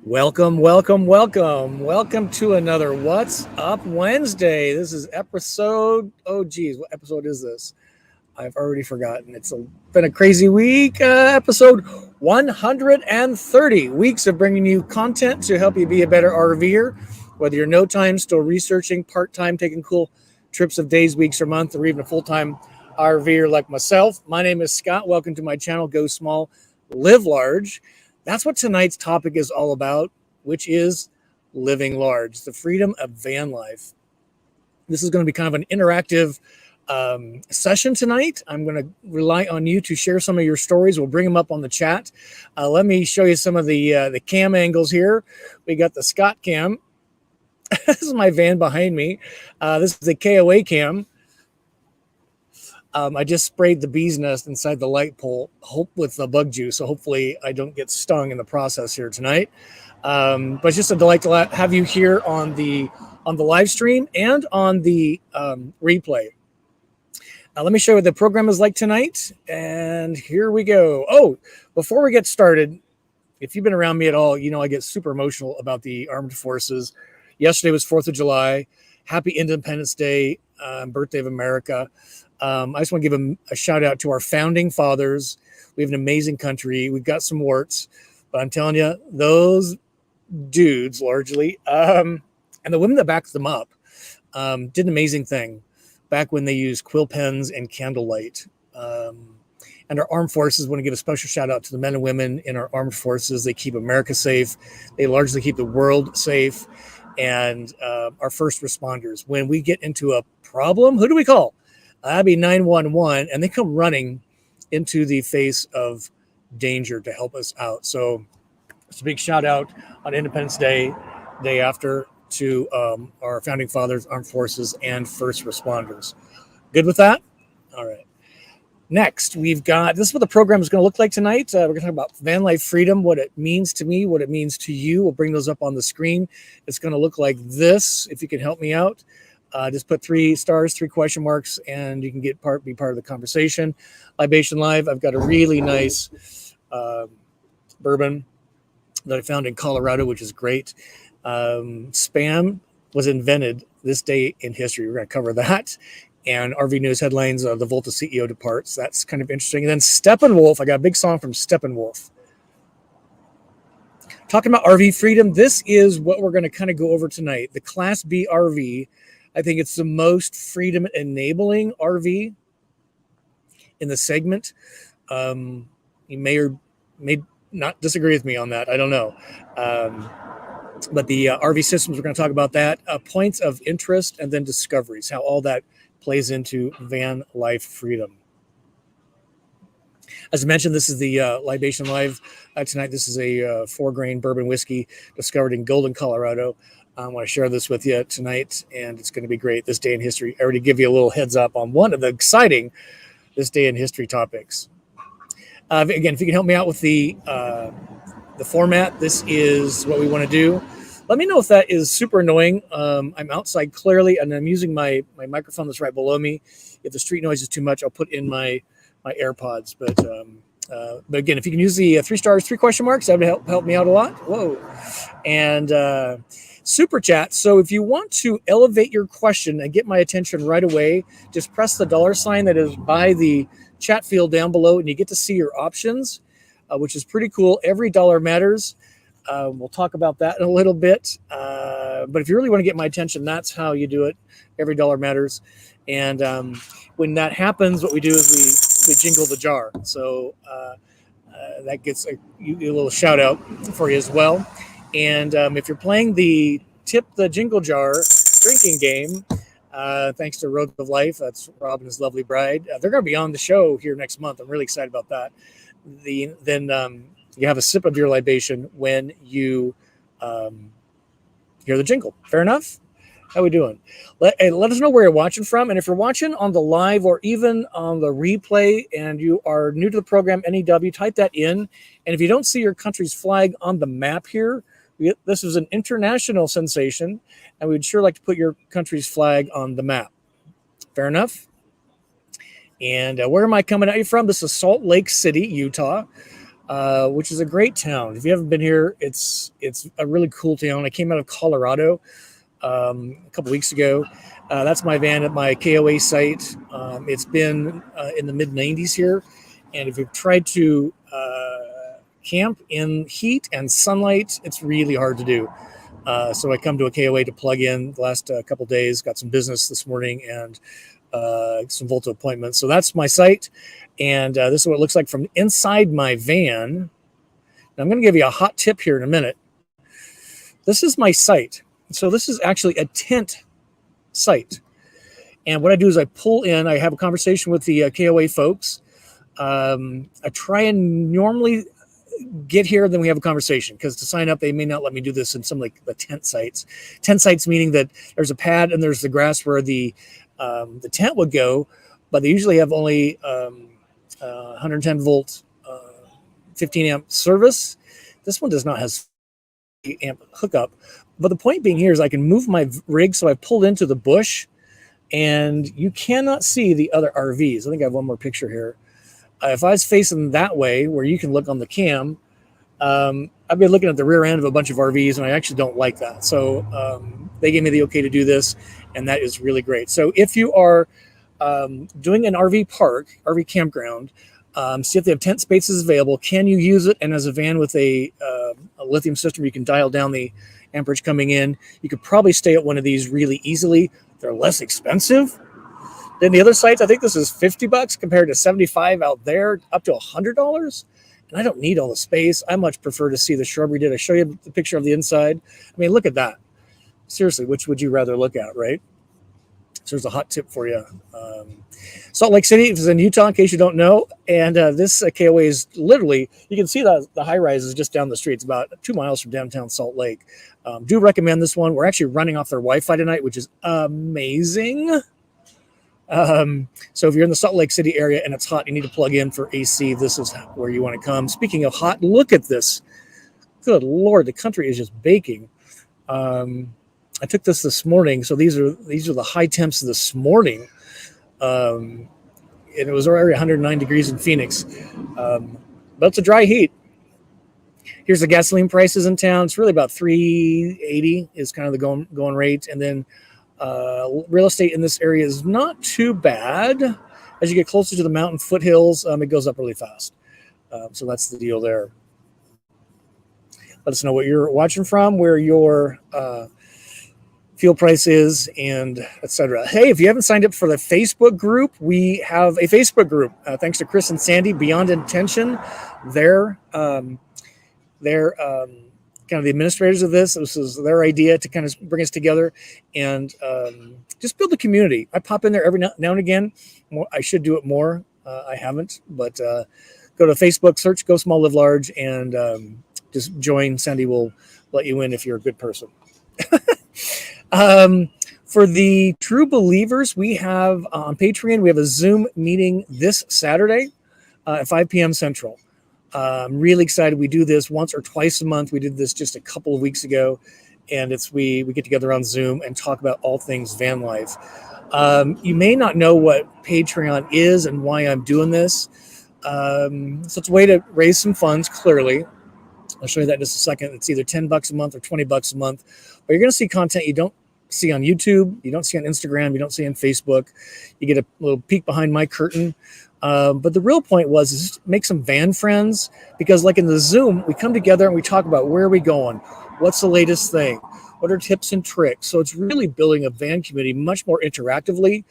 Welcome, welcome, welcome. Welcome to another What's Up Wednesday. This is oh geez, what episode is this? I've already forgotten. Been a crazy week. Episode 130 weeks of bringing you content to help you be a better RVer, whether you're no time, still researching, part time, taking cool trips of days, weeks, or months, or even a full time RVer like myself. My name is Scott. Welcome to my channel, Go Small, Live Large. That's what tonight's topic is all about, which is living large, the freedom of van life. This is going to be kind of an interactive session tonight. I'm going to rely on you to share some of your stories. We'll bring them up on the chat. Let me show you some of the cam angles here. We got the Scott cam. This is my van behind me. This is the KOA cam. I just sprayed the bee's nest inside the light pole, with the bug juice. So hopefully I don't get stung in the process here tonight. But it's just a delight to have you here on the live stream and on the replay. Let me show you what the program is like tonight. And here we go. Oh, before we get started, if you've been around me at all, you know I get super emotional about the armed forces. Yesterday was 4th of July. Happy Independence Day, birthday of America. I just want to give a shout out to our founding fathers. We have an amazing country. We've got some warts, but I'm telling you, those dudes largely, and the women that backed them up, did an amazing thing back when they used quill pens and candlelight. And our armed forces want to give a special shout out to the men and women in our armed forces. They keep America safe. They largely keep the world safe. And our first responders, when we get into a problem, who do we call? That'd be 911, and they come running into the face of danger to help us out. So it's a big shout out on Independence Day, day after, to our founding fathers, armed forces, and first responders. Good with that? All right. Next, we've got, this is what the program is going to look like tonight. We're going to talk about van life freedom, what it means to me, what it means to you. We'll bring those up on the screen. It's going to look like this, if you can help me out. Just put 3 stars, 3 question marks, and you can be part of the conversation. Libation Live, I've got a really nice bourbon that I found in Colorado, which is great. Spam was invented this day in history. We're going to cover that. And RV News headlines, the Volta CEO departs. That's kind of interesting. And then Steppenwolf, I got a big song from Steppenwolf. Talking about RV freedom, this is what we're going to kind of go over tonight. The Class B RV. I think it's the most freedom enabling RV in the segment. You may or may not disagree with me on that. I don't know. But the RV systems, we're going to talk about that. Points of interest and then discoveries, how all that plays into van life freedom. As I mentioned, this is the Libation Live tonight. This is a 4-grain bourbon whiskey discovered in Golden, Colorado. I want to share this with you tonight, and it's going to be great. This day in history. I already give you a little heads up on one of the exciting this day in history topics. Again, if you can help me out with the format, this is what we want to do. Let me know if that is super annoying. I'm outside clearly, and I'm using my microphone that's right below me. If the street noise is too much, I'll put in my AirPods. But again, if you can use the 3 stars, 3 question marks, that would help me out a lot. Whoa. And super chat. So if you want to elevate your question and get my attention right away, just press the $ that is by the chat field down below, and you get to see your options, which is pretty cool. Every dollar matters. We'll talk about that in a little bit. But if you really want to get my attention, that's how you do it. Every dollar matters. And when that happens, what we do is we jingle the jar. So that gets a little shout out for you as well. And if you're playing the Tip the Jingle Jar drinking game, thanks to Road of Life, that's Rob and his lovely bride. They're going to be on the show here next month. I'm really excited about that. Then you have a sip of your libation when you hear the jingle. Fair enough? How we doing? Let us know where you're watching from. And if you're watching on the live or even on the replay and you are new to the program, NEW, type that in. And if you don't see your country's flag on the map here, this is an international sensation, and we'd sure like to put your country's flag on the map. Fair enough? And where am I coming at you from? This is Salt Lake City, Utah. which is a great town. If you haven't been here, it's a really cool town. I came out of Colorado a couple weeks ago. That's my van at my KOA site. It's been in the mid 90s here, and if you've tried to camp in heat and sunlight, it's really hard to do. So I come to a KOA to plug in the last couple days. Got some business this morning and some Volta appointments. So that's my site, and this is what it looks like from inside my van. Now, I'm going to give you a hot tip here in a minute. This is my site. So this is actually a tent site. And what I do is I pull in, I have a conversation with the KOA folks. I try and normally get here, then we have a conversation, because to sign up, they may not let me do this in some like the tent sites. Tent sites meaning that there's a pad and there's the grass where the tent would go, but they usually have only 110 volt, 15 amp service. This one does not have amp hookup. But the point being here is I can move my rig, so I pulled into the bush, and you cannot see the other RVs. I think I have one more picture here. If I was facing that way, where you can look on the cam, I've been looking at the rear end of a bunch of RVs, and I actually don't like that. So they gave me the okay to do this, and that is really great. So if you are doing an RV park, RV campground, see if they have tent spaces available. Can you use it? And as a van with a lithium system, you can dial down the amperage coming in. You could probably stay at one of these really easily. They're less expensive than the other sites. I think this is $50 compared to $75 out there, up to $100. And I don't need all the space. I much prefer to see the shrubbery. Did I show you the picture of the inside? I mean, look at that. Seriously, which would you rather look at, right? So there's a hot tip for you. Salt Lake City is in Utah, in case you don't know. And this KOA is literally, you can see the high rise is just down the street. It's about 2 miles from downtown Salt Lake. Do recommend this one. We're actually running off their Wi-Fi tonight, which is amazing. So if you're in the Salt Lake City area and it's hot, you need to plug in for AC. This is where you want to come. Speaking of hot, look at this. Good Lord, the country is just baking. I took this morning, so these are the high temps this morning, and it was already 109 degrees in Phoenix, but it's a dry heat. Here's the gasoline prices in town. It's really about $3.80 is kind of the going rate, and then real estate in this area is not too bad. As you get closer to the mountain foothills, it goes up really fast. So that's the deal there. Let us know what you're watching from, where your fuel price is, and etc. Hey, if you haven't signed up for the Facebook group, we have a Facebook group. Thanks to Chris and Sandy, Beyond Intention. They're kind of the administrators of this. This is their idea to kind of bring us together and just build a community. I pop in there every now and again. I should do it more. I haven't, but go to Facebook, search Go Small, Live Large, and just join. Sandy will let you in if you're a good person. For the true believers, we have on Patreon, we have a Zoom meeting this Saturday at 5 p.m. Central. I'm really excited. We do this once or twice a month. We did this just a couple of weeks ago, and we get together on Zoom and talk about all things van life. You may not know what Patreon is and why I'm doing this. So it's a way to raise some funds, clearly. I'll show you that in just a second. It's either $10 a month or $20 a month. But you're going to see content you don't see on YouTube, you don't see on Instagram, you don't see on Facebook. You get a little peek behind my curtain. But the real point was is just make some van friends, because like in the Zoom, we come together and we talk about where are we going? What's the latest thing? What are tips and tricks? So it's really building a van community much more interactively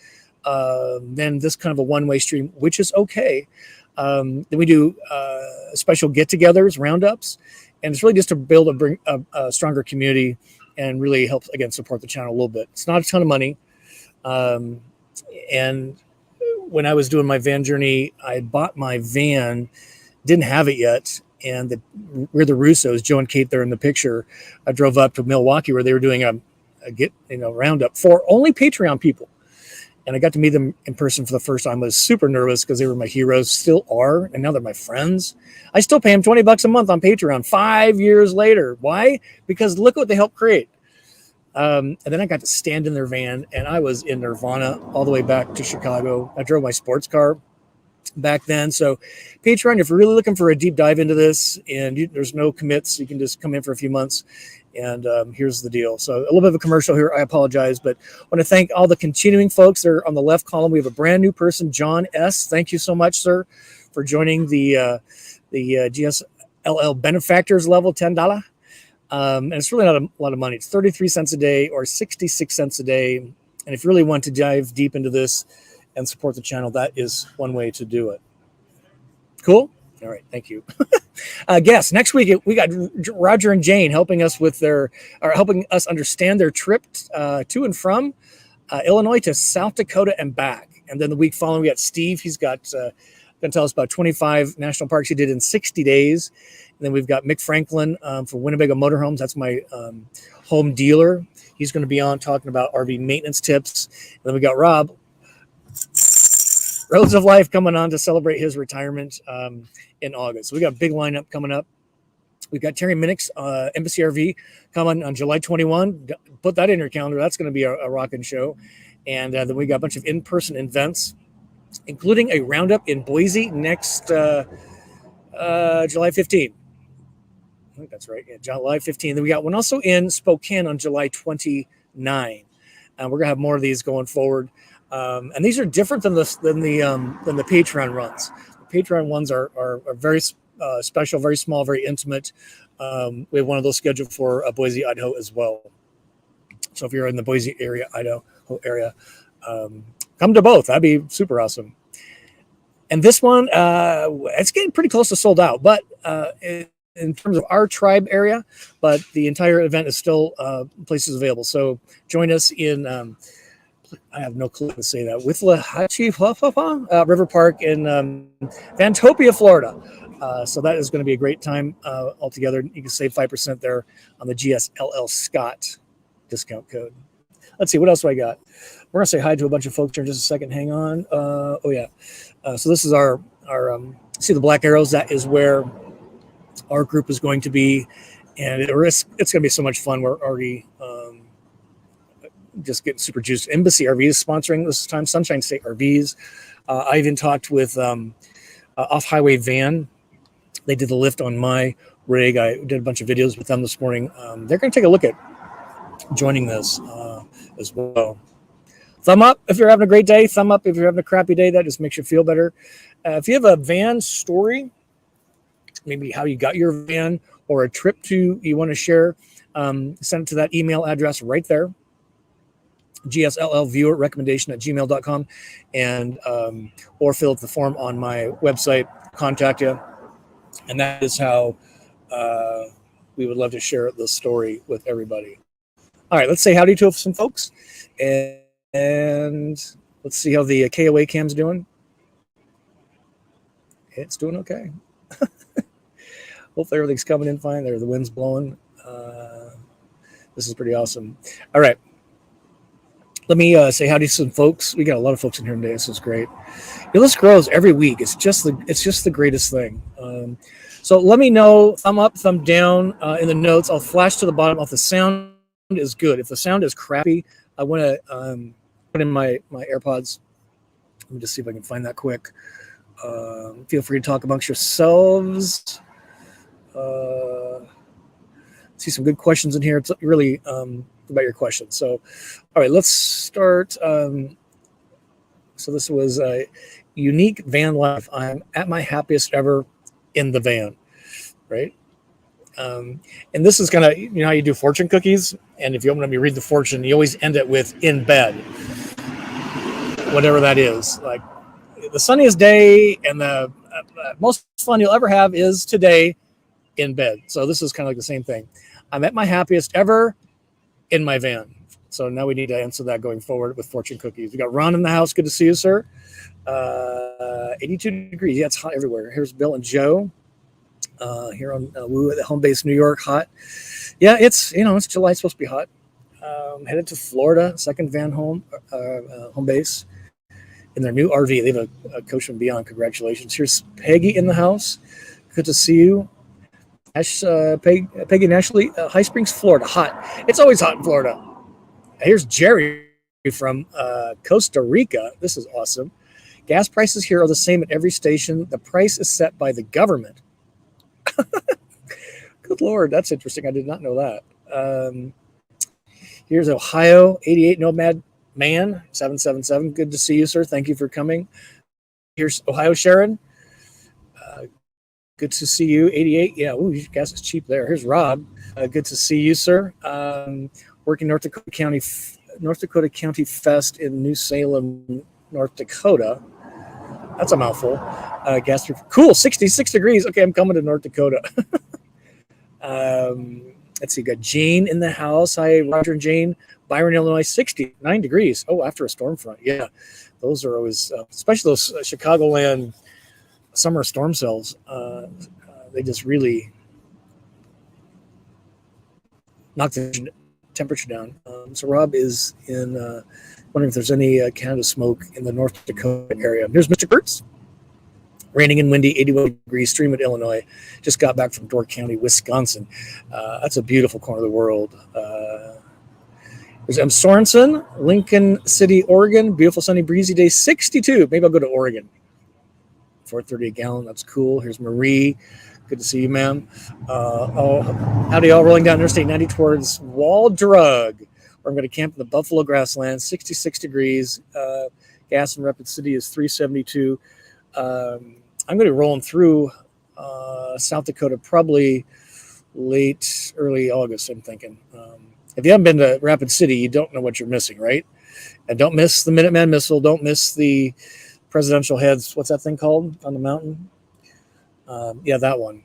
than this kind of a one-way stream, which is okay. Then we do special get-togethers, roundups, and it's really just to build a stronger community and really help, again, support the channel a little bit. It's not a ton of money. And when I was doing my van journey, I bought my van, didn't have it yet. And we're the Russos, Joe and Kate, there in the picture. I drove up to Milwaukee where they were doing a roundup for only Patreon people. And I got to meet them in person for the first time. I was super nervous because they were my heroes, still are, and now they're my friends. I still pay them $20 a month on Patreon 5 years later. Why? Because look what they helped create. And then I got to stand in their van, and I was in nirvana all the way back to Chicago. I drove my sports car. back then. So Patreon, if you're really looking for a deep dive into this and there's no commits, you can just come in for a few months. And here's the deal. So a little bit of a commercial here. I apologize, but I want to thank all the continuing folks there on the left column. We have a brand new person, John S. Thank you so much, sir, for joining the GSLL benefactors level, $10. And it's really not a lot of money. It's 33 cents a day or 66 cents a day. And if you really want to dive deep into this and support the channel, that is one way to do it. Cool. All right. Thank you. Guests next week, we got Roger and Jane helping us helping us understand their trip to and from Illinois to South Dakota and back. And then the week following, we got Steve. He's got going to tell us about 25 national parks he did in 60 days. And then we've got Mick Franklin for Winnebago Motorhomes. That's my home dealer. He's going to be on talking about RV maintenance tips. And then we got Rob, Roads of Life, coming on to celebrate his retirement in August. So we got a big lineup coming up. We've got Terry Minnick's Embassy RV coming on July 21. Put that in your calendar. That's going to be a rocking show. And then we got a bunch of in-person events, including a roundup in Boise next July 15th. I think that's right. Yeah, July 15th. Then we got one also in Spokane on July 29. And we're gonna have more of these going forward. And these are different than the Patreon runs. The Patreon ones are very special, very small, very intimate. We have one of those scheduled for Boise, Idaho as well. So if you're in the Boise area, Idaho area, come to both. That'd be super awesome. And this one, it's getting pretty close to sold out, but in terms of our tribe area, but the entire event is still places available. So join us in, I have no clue to say that, Withlacoochee River Park in Vantopia, Florida. So that is going to be a great time altogether. You can save 5% there on the GSLL Scott discount code. Let's see, what else do I got? We're going to say hi to a bunch of folks here in just a second. Hang on. Oh, yeah. So this is our see the black arrows? That is where our group is going to be. And it's going to be so much fun. We're already just getting super juiced. Embassy RVs sponsoring this time. Sunshine State RVs. I even talked with Off-Highway Van. They did the lift on my rig. I did a bunch of videos with them this morning. They're going to take a look at joining this as well. Thumb up if you're having a great day. Thumb up if you're having a crappy day. That just makes you feel better. If you have a van story, maybe how you got your van or a trip you want to share, send it to that email address right there, gsllviewerrecommendation@gmail.com, and or fill out the form on my website, contact you. And that is how we would love to share the story with everybody. All right, let's say howdy to some folks, and let's see how the KOA cam's doing. It's doing okay. Hopefully everything's coming in fine. There, the wind's blowing. This is pretty awesome. All right, let me say howdy to some folks. We got a lot of folks in here today. This is great. Your list grows every week. It's just the greatest thing. So let me know, thumb up, thumb down in the notes. I'll flash to the bottom if the sound is good. If the sound is crappy, I want to put in my AirPods. Let me just see if I can find that quick. Feel free to talk amongst yourselves. See some good questions in here. It's really about your questions. So, all right, let's start. So this was a unique van life. I'm at my happiest ever in the van, right? And this is kind of, you know how you do fortune cookies? And if you want me to read the fortune, you always end it with in bed, whatever that is. Like the sunniest day and the most fun you'll ever have is today in bed. So this is kind of like the same thing. I'm at my happiest ever in my van. So now we need to answer that going forward with fortune cookies. We got Ron in the house. Good to see you, sir. 82 degrees. Yeah, it's hot everywhere. Here's Bill and Joe here on Woo at the home base, New York. Hot. Yeah, it's July. It's supposed to be hot. Headed to Florida, second van home base in their new RV. They have a Coach and Beyond. Congratulations. Here's Peggy in the house. Good to see you. Peggy and Ashley, High Springs, Florida. Hot. It's always hot in Florida. Here's Jerry from Costa Rica. This is awesome. Gas prices here are the same at every station. The price is set by the government. Good Lord, that's interesting. I did not know that. Here's Ohio, 88 Nomad Man, 777. Good to see you, sir. Thank you for coming. Here's Ohio Sharon. Good to see you, 88. Yeah, ooh, gas is cheap there. Here's Rob. Good to see you, sir. Working North Dakota County Fest in New Salem, North Dakota. That's a mouthful. Gas cool, 66 degrees. Okay, I'm coming to North Dakota. Let's see, got Jane in the house. Hi, Roger and Jane. Byron, Illinois, 69 degrees. Oh, after a storm front. Yeah, those are always, especially those Chicagoland summer storm cells. They just really knock the temperature down. So Rob is in, wondering if there's any Canada smoke in the North Dakota area. Here's Mr. Kurtz. Raining and windy, 81 degrees, Streamwood, Illinois. Just got back from Door County, Wisconsin. That's a beautiful corner of the world. There's M. Sorensen, Lincoln City, Oregon. Beautiful, sunny, breezy day, 62. Maybe I'll go to Oregon. $4.30 a gallon. That's cool. Here's Marie. Good to see you, ma'am. Howdy, y'all. Rolling down Interstate 90 towards Wall Drug, where I'm going to camp in the Buffalo Grasslands. 66 degrees. Gas in Rapid City is $3.72. I'm going to be rolling through South Dakota probably early August, I'm thinking. If you haven't been to Rapid City, you don't know what you're missing, right? And don't miss the Minuteman Missile. Don't miss the presidential heads. What's that thing called on the mountain? Yeah, that one.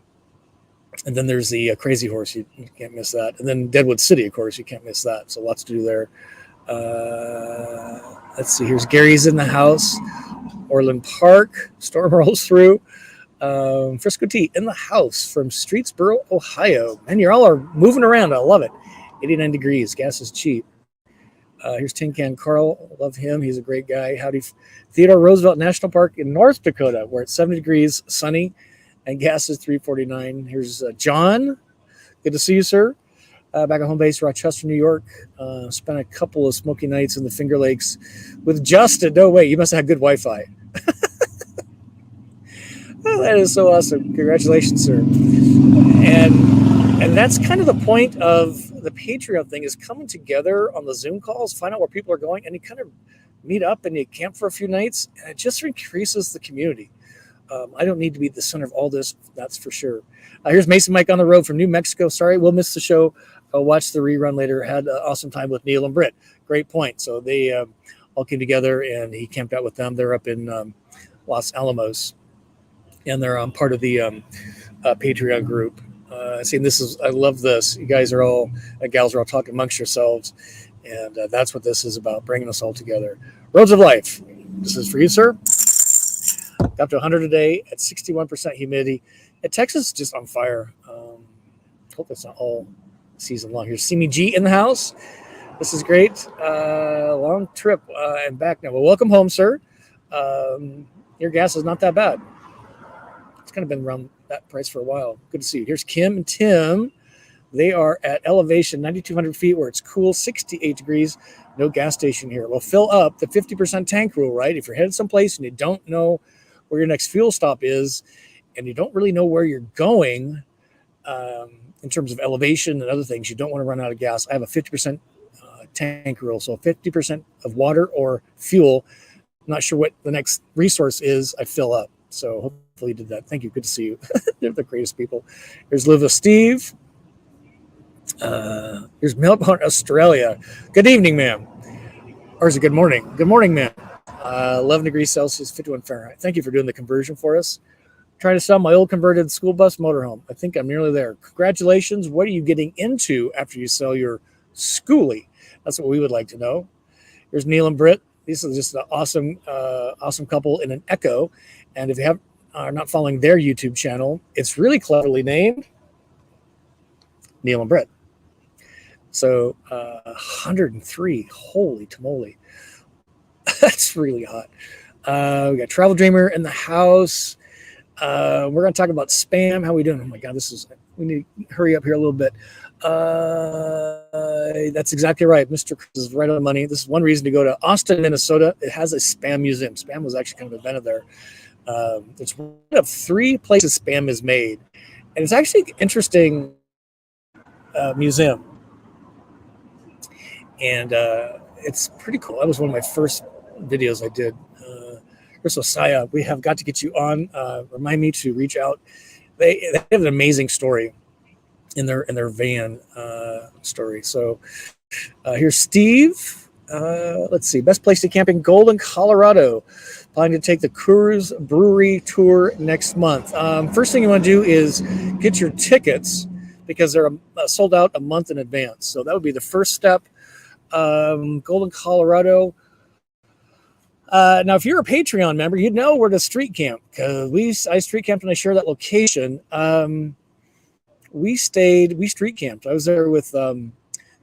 And then there's the Crazy Horse. You can't miss that. And then Deadwood City, of course. You can't miss that. So lots to do there. Let's see. Here's Gary's in the house. Orland Park, storm rolls through. Frisco Tea in the house from Streetsboro, Ohio. Man, you all are moving around. I love it. 89 degrees. Gas is cheap. Here's Tin Can Carl. Love him. He's a great guy. Howdy. Theodore Roosevelt National Park in North Dakota, where it's 70 degrees, sunny, and gas is $3.49. Here's John. Good to see you, sir. Back at home base, Rochester, New York. Spent a couple of smoky nights in the Finger Lakes with Justin. No way, you must have had good Wi-Fi. Oh, that is so awesome. Congratulations, sir. And that's kind of the point of the Patreon thing, is coming together on the Zoom calls, find out where people are going, and you kind of meet up and you camp for a few nights, and it just increases the community. I don't need to be the center of all this, that's for sure. Here's Mason Mike on the road from New Mexico. Sorry, we'll miss the show. I'll watch the rerun later. Had an awesome time with Neil and Britt. Great point. So they all came together, and he camped out with them. They're up in Los Alamos, and they're part of the Patreon group. I love this. You guys are all, gals are all talking amongst yourselves, and that's what this is about, bringing us all together. Roads of Life. This is for you, sir. Up to 100 a day at 61% humidity. Texas is just on fire. Hope it's not all season long. Here's Simi G in the house. This is great. Long trip and back now. Well, welcome home, sir. Your gas is not that bad. It's kind of been around that price for a while. Good to see you. Here's Kim and Tim. They are at elevation 9,200 feet where it's cool, 68 degrees. No gas station here. Well, fill up the 50% tank rule, right? If you're headed someplace and you don't know where your next fuel stop is, and you don't really know where you're going in terms of elevation and other things, you don't want to run out of gas. I have a 50% tank rule. So 50% of water or fuel, I'm not sure what the next resource is, I fill up. So hopefully you did that. Thank you. Good to see you. They're the greatest people. Here's Liv Steve. Here's Melbourne, Australia. Good evening, ma'am. Or is it good morning? Good morning, ma'am. 11 degrees Celsius, 51 Fahrenheit. Thank you for doing the conversion for us. Trying to sell my old converted school bus motorhome. I think I'm nearly there. Congratulations. What are you getting into after you sell your schoolie? That's what we would like to know. Here's Neil and Britt. This is just an awesome couple in an Echo. And if you are not following their YouTube channel, it's really cleverly named Neil and Britt. So 103. Holy tamale. That's really hot. We got Travel Dreamer in the house. We're going to talk about spam. How are we doing? Oh my God, we need to hurry up here a little bit. That's exactly right. Mr. Chris is right on the money. This is one reason to go to Austin, Minnesota. It has a spam museum. Spam was actually kind of invented there. It's one of 3 places spam is made, and it's actually an interesting museum, and it's pretty cool. That was one of my first videos I did. Chris Osaya, we have got to get you on. Remind me to reach out. They have an amazing story in their van story. So here's Steve. Let's see. Best place to camp in Golden, Colorado. Planning to take the Coors Brewery tour next month. First thing you want to do is get your tickets because they're sold out a month in advance. So that would be the first step. Golden, Colorado. Now, if you're a Patreon member, you'd know where to street camp because I street camped and I share that location. We street camped. I was there with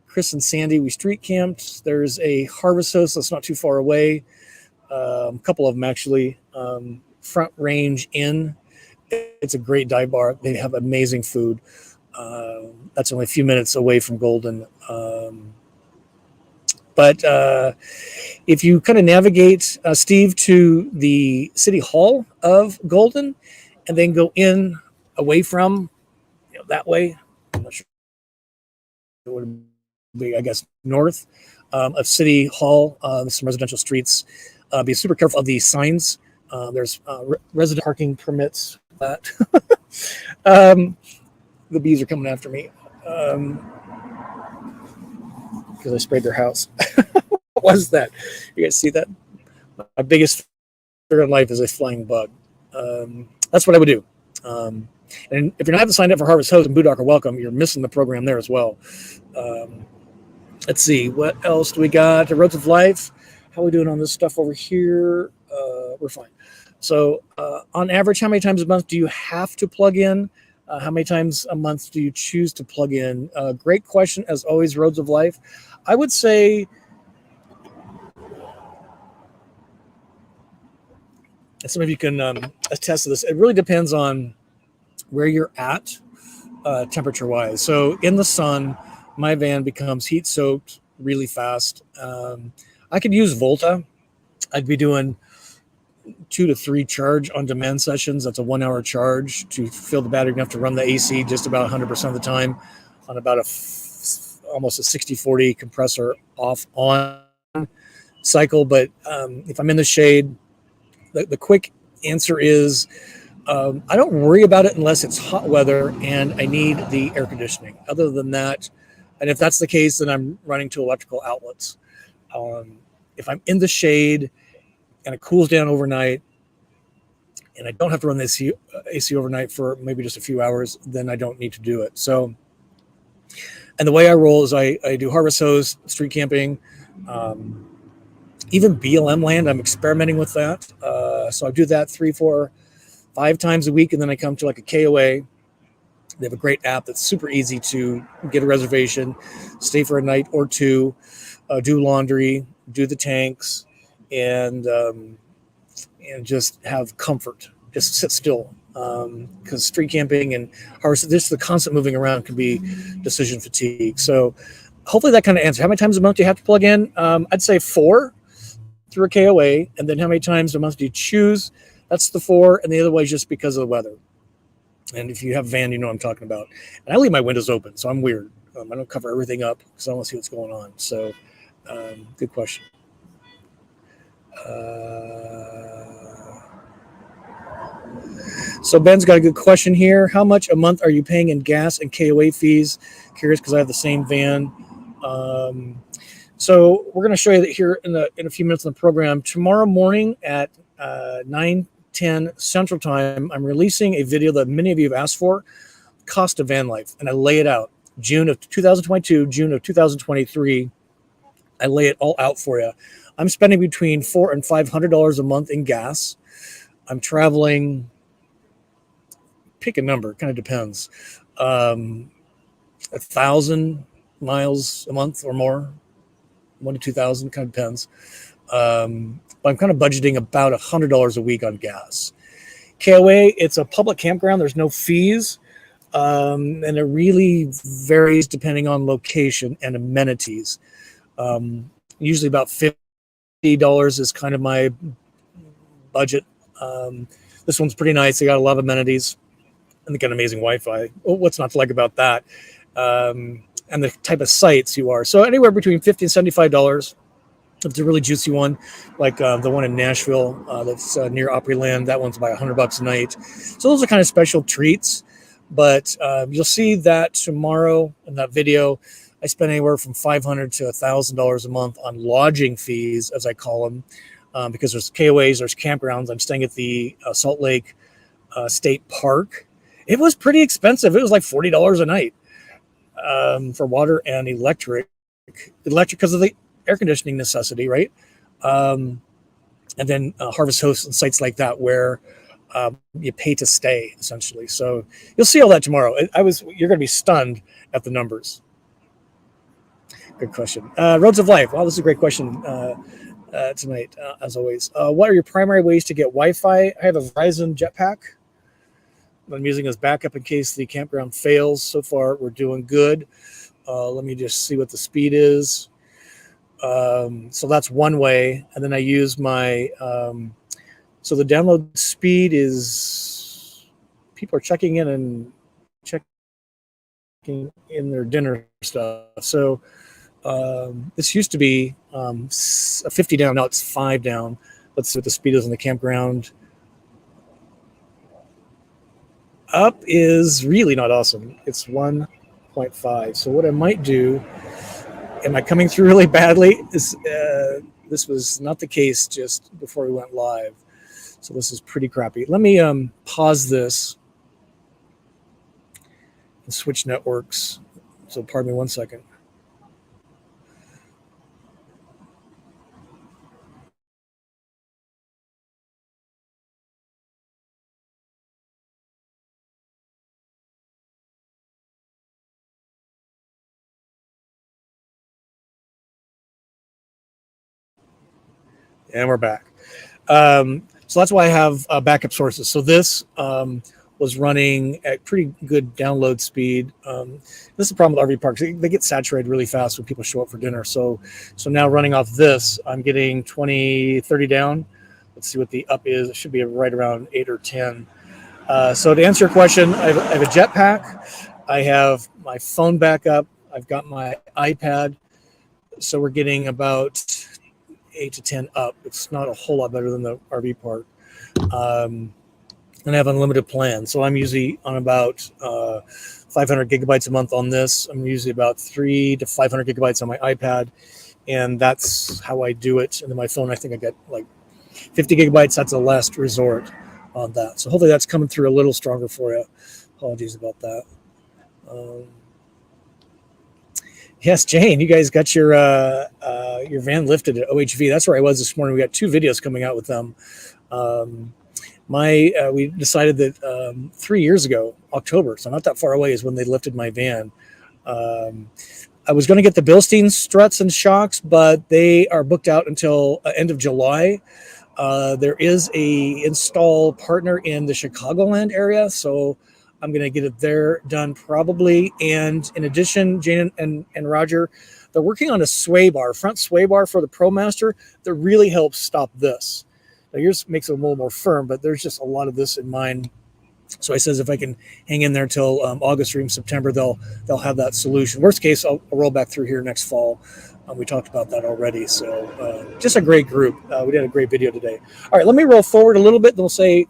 Chris and Sandy. We street camped. There's a Harvest Host that's not too far away. A couple of them actually. Front Range Inn. It's a great dive bar. They have amazing food. That's only a few minutes away from Golden. But if you kind of navigate, Steve, to the City Hall of Golden and then go in away from that way, I'm not sure it would be, I guess, north of City Hall, some residential streets. Be super careful of the signs. There's resident parking permits. That the bees are coming after me because I sprayed their house. What was that? You guys see that? My biggest fear in life is a flying bug. That's what I would do. And if you're not signed up for Harvest Host and Boondocker Welcome, you're missing the program there as well. Let's see. What else do we got? The Roads of Life. How are we doing on this stuff over here? We're fine. So on average, how many times a month do you have to plug in? How many times a month do you choose to plug in? Great question, as always, Roads of Life. I would say some of you can attest to this. It really depends on where you're at temperature-wise. So in the sun, my van becomes heat-soaked really fast. I could use Volta. I'd be doing 2 to 3 charge on demand sessions. That's a 1-hour charge to fill the battery enough to run the AC just about 100% of the time on about almost a 60-40 compressor off-on cycle. But if I'm in the shade, the quick answer is I don't worry about it unless it's hot weather and I need the air conditioning. Other than that, and if that's the case, then I'm running to electrical outlets. If I'm in the shade and it cools down overnight and I don't have to run the AC overnight for maybe just a few hours, then I don't need to do it. So, and the way I roll is I do Harvest Host, street camping, even BLM land. I'm experimenting with that. So I do that 3, 4, 5 times a week. And then I come to like a KOA. They have a great app that's super easy to get a reservation, stay for a night or two, do laundry, do the tanks, and just have comfort. Just sit still, because street camping and harvest, just the constant moving around can be decision fatigue. So hopefully that kind of answers. How many times a month do you have to plug in? I'd say 4 through a KOA, and then how many times a month do you choose? That's the 4, and the other way is just because of the weather. And if you have a van, you know what I'm talking about. And I leave my windows open, so I'm weird. I don't cover everything up because I want to see what's going on. So good question. So Ben's got a good question here. How much a month are you paying in gas and KOA fees? Curious because I have the same van. So we're going to show you that here in a few minutes in the program. Tomorrow morning at 9:10 Central Time, I'm releasing a video that many of you have asked for, cost of van life, and I lay it out. June of 2022, June of 2023. I lay it all out for you. I'm spending between $400 and $500 a month in gas. I'm traveling, pick a number, kind of depends. 1,000 miles a month or more, 1 to 2,000, kind of depends. But I'm kind of budgeting about $100 a week on gas. KOA, it's a public campground. There's no fees. And it really varies depending on location and amenities. Usually about $50 is kind of my budget. This one's pretty nice. They got a lot of amenities and they got amazing Wi-Fi. Oh, what's not to like about that? And the type of sites you are. So anywhere between $50 and $75. If it's a really juicy one, like the one in Nashville that's near Opryland, that one's about $100 a night. So those are kind of special treats. But you'll see that tomorrow in that video, I spend anywhere from $500 to $1,000 a month on lodging fees, as I call them, because there's KOAs, there's campgrounds. I'm staying at the Salt Lake State Park. It was pretty expensive. It was like $40 a night for water and electric. Electric because of the air conditioning necessity, right? And then Harvest Host and sites like that where you pay to stay, essentially. So you'll see all that tomorrow. You're going to be stunned at the numbers. Good question. Roads of Life. Wow, this is a great question tonight, as always. What are your primary ways to get Wi-Fi? I have a Verizon Jetpack that I'm using as backup in case the campground fails. So far, we're doing good. Let me just see what the speed is. So that's one way. And then I use my, so the download speed is, people are checking in and checking in their dinner stuff. So this used to be a 50 down, now it's 5 down. Let's see what the speed is on the campground. Up is really not awesome. It's 1.5. So what I might do, am I coming through really badly? This was not the case just before we went live. So this is pretty crappy. Let me pause this and switch networks. So pardon me 1 second. And we're back. So that's why I have backup sources. So this was running at pretty good download speed. This is the problem with RV parks. They get saturated really fast when people show up for dinner. So now running off this, I'm getting 20, 30 down. Let's see what the up is. It should be right around 8 or 10. So to answer your question, I have a jetpack. I have my phone backup. I've got my iPad. So we're getting about 8 to 10 up. It's not a whole lot better than the RV park. And I have unlimited plans. So I'm usually on about 500 gigabytes a month on this. I'm usually about 300 to 500 gigabytes on my iPad. And that's how I do it. And then my phone, I think I get like 50 gigabytes. That's a last resort on that. So hopefully that's coming through a little stronger for you. Apologies about that. Yes, Jane, you guys got your van lifted at OHV. That's where I was this morning. We got 2 videos coming out with them. We decided that 3 years ago, October, so not that far away, is when they lifted my van. I was going to get the Bilstein struts and shocks, but they are booked out until end of July. There is a install partner in the Chicagoland area, so I'm going to get it there done probably. And in addition, Jane and Roger, they're working on a sway bar, front sway bar for the ProMaster that really helps stop this. Now yours makes it a little more firm, but there's just a lot of this in mine. So I says if I can hang in there till August or even September, they'll have that solution. Worst case, I'll roll back through here next fall. We talked about that already. So just a great group. We did a great video today. All right, let me roll forward a little bit. Then we'll say,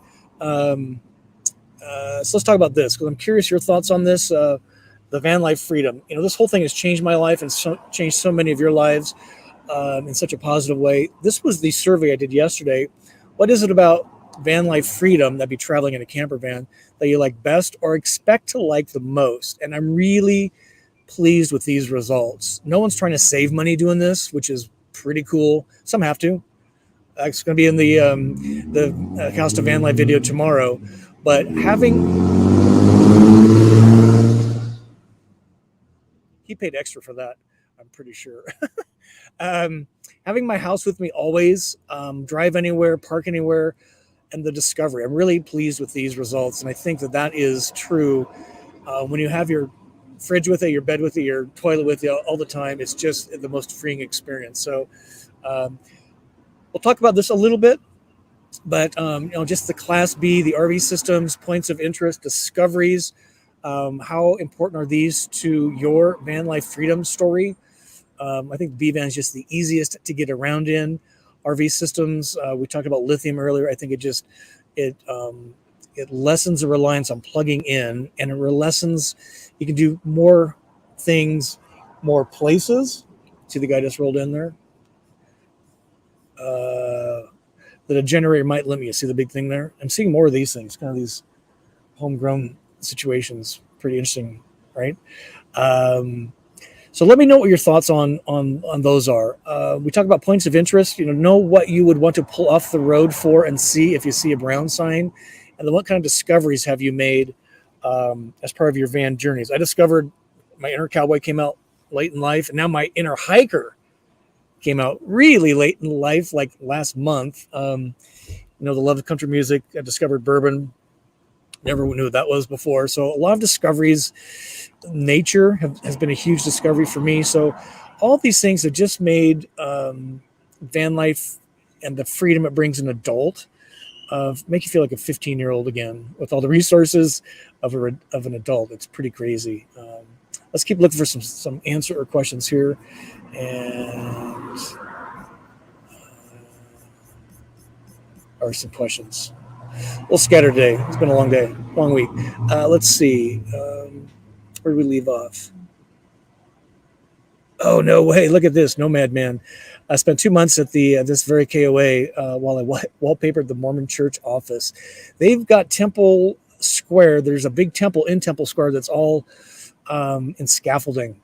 so let's talk about this because I'm curious your thoughts on this. The Vanlife freedom. You know, this whole thing has changed my life and changed so many of your lives in such a positive way. This was the survey I did yesterday. What is it about Vanlife freedom, that'd be traveling in a camper van, that you like best or expect to like the most? And I'm really pleased with these results. No one's trying to save money doing this, which is pretty cool. Some have to. It's going to be in the House to Vanlife video tomorrow. But he paid extra for that, I'm pretty sure. Having my house with me always, drive anywhere, park anywhere, and the discovery. I'm really pleased with these results, and I think that is true When you have your fridge with you, your bed with you, your toilet with you all the time, it's just the most freeing experience. So um, we'll talk about this a little bit, but just the Class B, the RV systems, points of interest, discoveries. How important are these to your van life freedom story? I think the B van is just the easiest to get around in. RV systems. We talked about lithium earlier. I think it it lessens the reliance on plugging in, and it lessens you can do more things, more places. See the guy just rolled in there. That a generator might limit you. See the big thing there? I'm seeing more of these things, kind of these homegrown situations. Pretty interesting, right? So let me know what your thoughts on those are. We talk about points of interest. Know what you would want to pull off the road for and see if you see a brown sign, and then what kind of discoveries have you made as part of your van journeys? I discovered my inner cowboy came out late in life, and now my inner hiker came out really late in life, like last month. The love of country music. I discovered Bourbon. Never knew what that was before. So a lot of discoveries. Nature has been a huge discovery for me. So all of these things have just made van life and the freedom it brings an adult make you feel like a 15-year-old again with all the resources of an adult. It's pretty crazy. Let's keep looking for some answer or questions here. And or some questions. We'll scatter today. It's been a long day, long week. Let's see. Where do we leave off? Oh, no way. Look at this. Nomad Man. I spent 2 months at this very KOA while I wallpapered the Mormon church office. They've got Temple Square. There's a big temple in Temple Square that's all in scaffolding,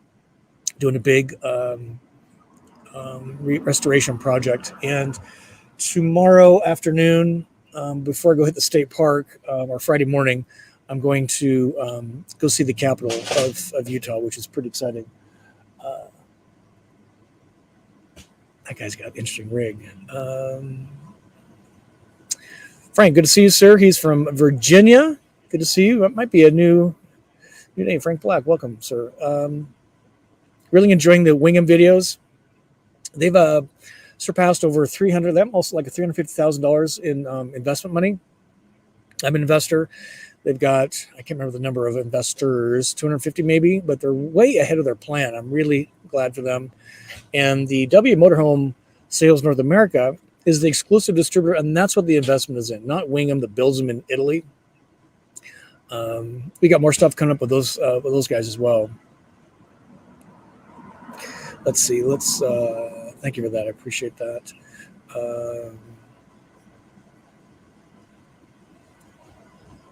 doing a big restoration project. And tomorrow afternoon, before I go hit the state park, or Friday morning, I'm going to go see the capital of Utah, which is pretty exciting. That guy's got an interesting rig. Frank, good to see you, sir. He's from Virginia. Good to see you. That might be a new name. Frank Black, welcome, sir. Really enjoying the Wingham videos. They've surpassed over 300. That almost like $350,000 in investment money. I'm an investor. They've got, I can't remember the number of investors, 250 maybe, but they're way ahead of their plan. I'm really glad for them. And the W Motorhome Sales North America is the exclusive distributor, and that's what the investment is in, not Wingham that builds them in Italy. We got more stuff coming up with those guys as well. Let's see. Thank you for that. I appreciate that.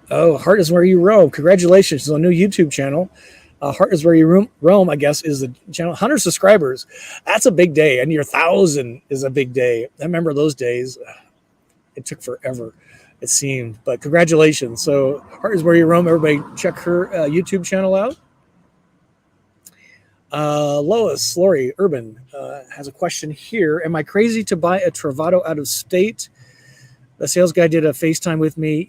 Heart is Where You Roam. Congratulations. It's a new YouTube channel. Heart is Where You Roam, I guess, is the channel. 100 subscribers. That's a big day. And your 1,000 is a big day. I remember those days. It took forever, it seemed. But congratulations. So Heart is Where You Roam. Everybody check her YouTube channel out. Lois Lori Urban has a question here. Am I crazy to buy a Travato out of state? The sales guy did a FaceTime with me.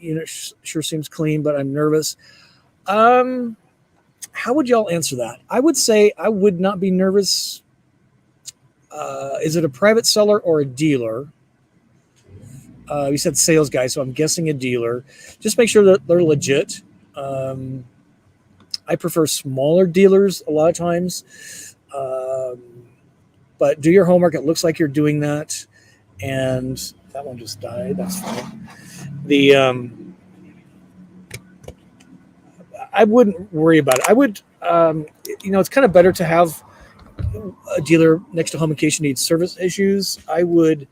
Sure seems clean, but I'm nervous. How would y'all answer that? I would say I would not be nervous. Is it a private seller or a dealer? You said sales guy, so I'm guessing a dealer. Just make sure that they're legit. I prefer smaller dealers a lot of times. But do your homework. It looks like you're doing that. And that one just died. That's fine. I wouldn't worry about it. I would, it's kind of better to have a dealer next to home in case you need service issues. I would,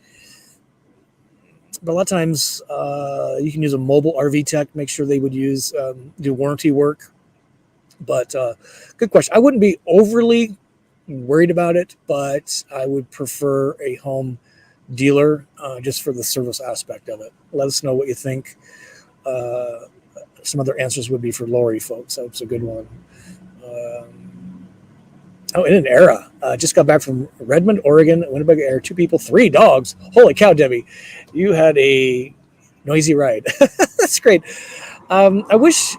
but a lot of times you can use a mobile RV tech. Make sure they would do warranty work. But good question. I wouldn't be overly worried about it, but I would prefer a home dealer just for the service aspect of it. Let us know what you think. Some other answers would be for Lori, folks. That's a good one. In an era. Just got back from Redmond, Oregon, Winnebago Air. 2 people, 3 dogs. Holy cow, Debbie. You had a noisy ride. That's great. I wish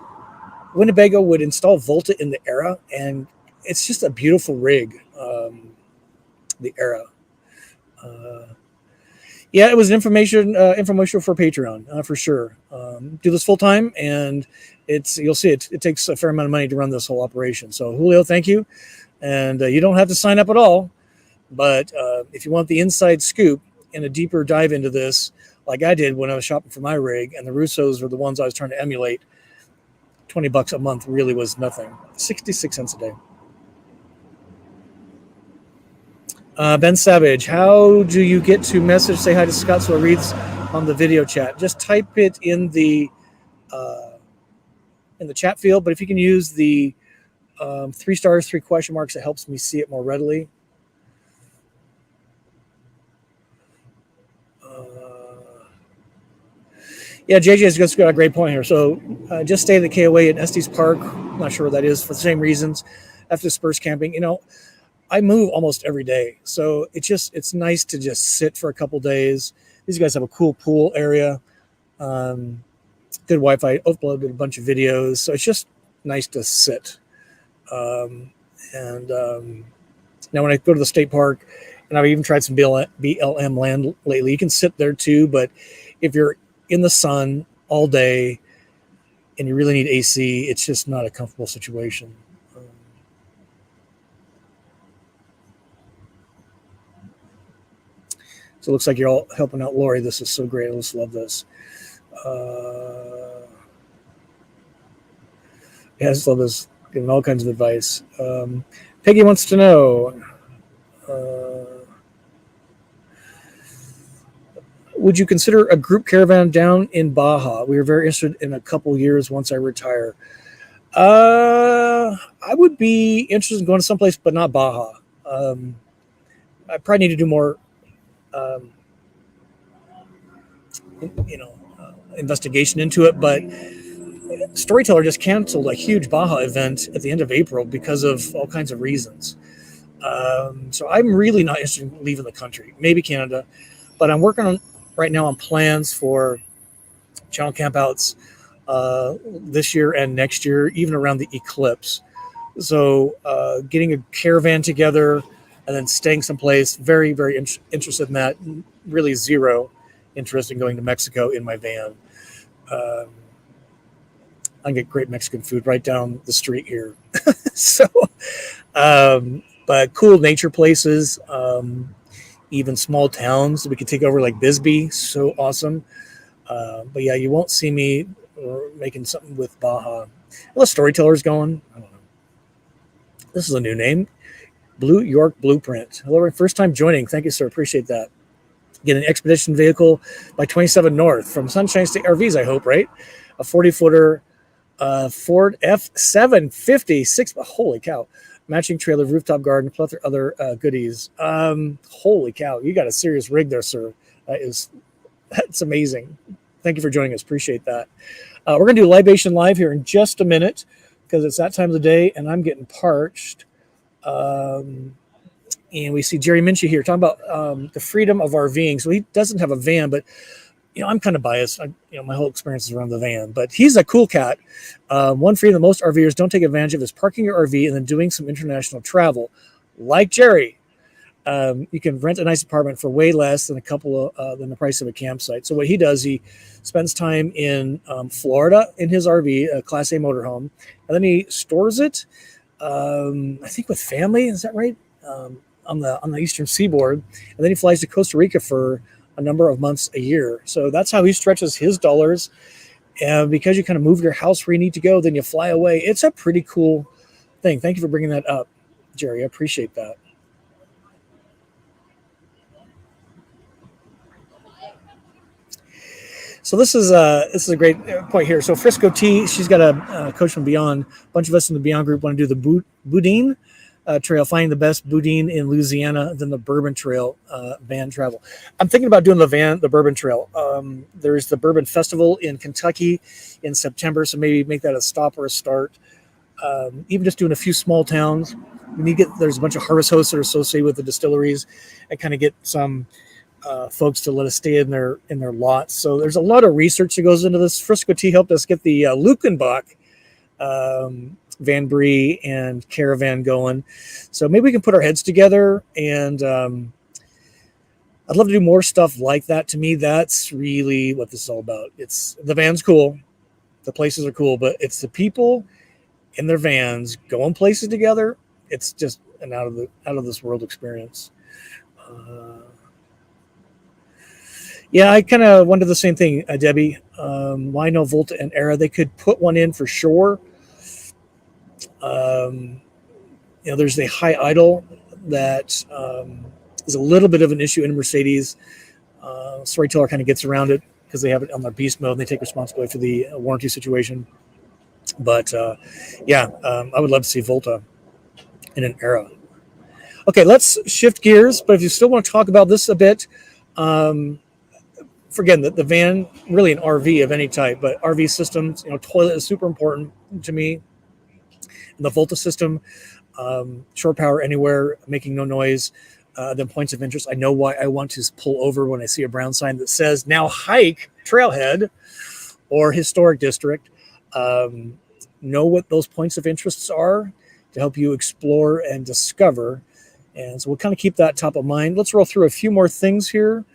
Winnebago would install Volta in the Era, and it's just a beautiful rig. The Era. Yeah, it was an information for Patreon for sure. Do this full time, and you'll see it takes a fair amount of money to run this whole operation. So Julio, thank you, and you don't have to sign up at all. But if you want the inside scoop and a deeper dive into this, like I did when I was shopping for my rig, and the Russos were the ones I was trying to emulate, $20 a month really was nothing. 66 cents a day. Ben Savage, how do you get to message, say hi to Scott so it reads on the video chat? Just type it in the chat field, but if you can use the 3 stars, 3 question marks, it helps me see it more readily. Yeah, JJ's just got a great point here. So just stay at the KOA at Estes Park. I'm not sure what that is for the same reasons. After Spurs camping, I move almost every day. So it's nice to just sit for a couple days. These guys have a cool pool area. Good Wi-Fi. Uploaded a bunch of videos. So it's just nice to sit. Now when I go to the state park, and I've even tried some BLM land lately, you can sit there too. But if you're in the sun all day and you really need AC, it's just not a comfortable situation. So it looks like you're all helping out Lori. This is so great. I just love this. I just love this. Giving all kinds of advice. Peggy wants to know, would you consider a group caravan down in Baja? We are very interested in a couple years once I retire. I would be interested in going to someplace, but not Baja. I probably need to do more, investigation into it. But Storyteller just canceled a huge Baja event at the end of April because of all kinds of reasons. So I'm really not interested in leaving the country. Maybe Canada, but I'm working right now on plans for channel campouts this year and next year, even around the eclipse. So getting a caravan together and then staying someplace, very, very interested in that. Really zero interest in going to Mexico in my van. I can get great Mexican food right down the street here. But cool nature places, even small towns we could take over, like Bisbee. So awesome. But yeah, you won't see me making something with Baja unless Storyteller's going. I don't know. This is a new name. Blue York Blueprint. Hello, first time joining. Thank you, sir. Appreciate that. Get an expedition vehicle by 27 North from Sunshine State RVs, I hope, right? A 40-footer Ford F750, holy cow. Matching trailer, rooftop garden, plethora other goodies. Holy cow, you got a serious rig there, sir. That's amazing. Thank you for joining us. Appreciate that. We're going to do Libation Live here in just a minute because it's that time of the day and I'm getting parched. And we see Jerry Minchie here talking about the freedom of RVing. So he doesn't have a van, but I'm kind of biased. My whole experience is around the van, but he's a cool cat. One freedom that most RVers don't take advantage of is parking your RV and then doing some international travel, like Jerry. You can rent a nice apartment for way less than than the price of a campsite. So what he does, he spends time in Florida in his RV, a Class A motorhome, and then he stores it. I think with family, is that right? On the eastern seaboard, and then he flies to Costa Rica for a number of months a year. So that's how he stretches his dollars. And because you kind of move your house where you need to go, then you fly away. It's a pretty cool thing. Thank you for bringing that up, Jerry. I appreciate that. So this is a great point here. So Frisco T, she's got a coach from Beyond. A bunch of us in the Beyond group want to do the Boudin trail, finding the best Boudin in Louisiana, then the Bourbon Trail van travel. I'm thinking about doing the Bourbon Trail. There's the Bourbon Festival in Kentucky in September, so maybe make that a stop or a start. Even just doing a few small towns. There's a bunch of harvest hosts that are associated with the distilleries, and kind of get some folks to let us stay in their lots. So there's a lot of research that goes into this. Frisco T helped us get the Lukenbach Van Bree and Caravan going. So maybe we can put our heads together, and I'd love to do more stuff like that. To me, that's really what this is all about. It's the van's cool, the places are cool, but it's the people in their vans going places together. It's just an out of this world experience. Yeah, I kind of wondered the same thing, Debbie. Why no Volta and Era? They could put one in for sure. There's the high idle that is a little bit of an issue in Mercedes. Storyteller kind of gets around it because they have it on their beast mode and they take responsibility for the warranty situation. But I would love to see Volta in an Era. Okay, let's shift gears. But if you still want to talk about this a bit, forget that the van, really an RV of any type, but RV systems, toilet is super important to me. And the Volta system, shore power anywhere, making no noise. Then points of interest. I know why I want to pull over when I see a brown sign that says now hike trailhead or historic district. Know what those points of interests are to help you explore and discover. And so we'll kind of keep that top of mind. Let's roll through a few more things here.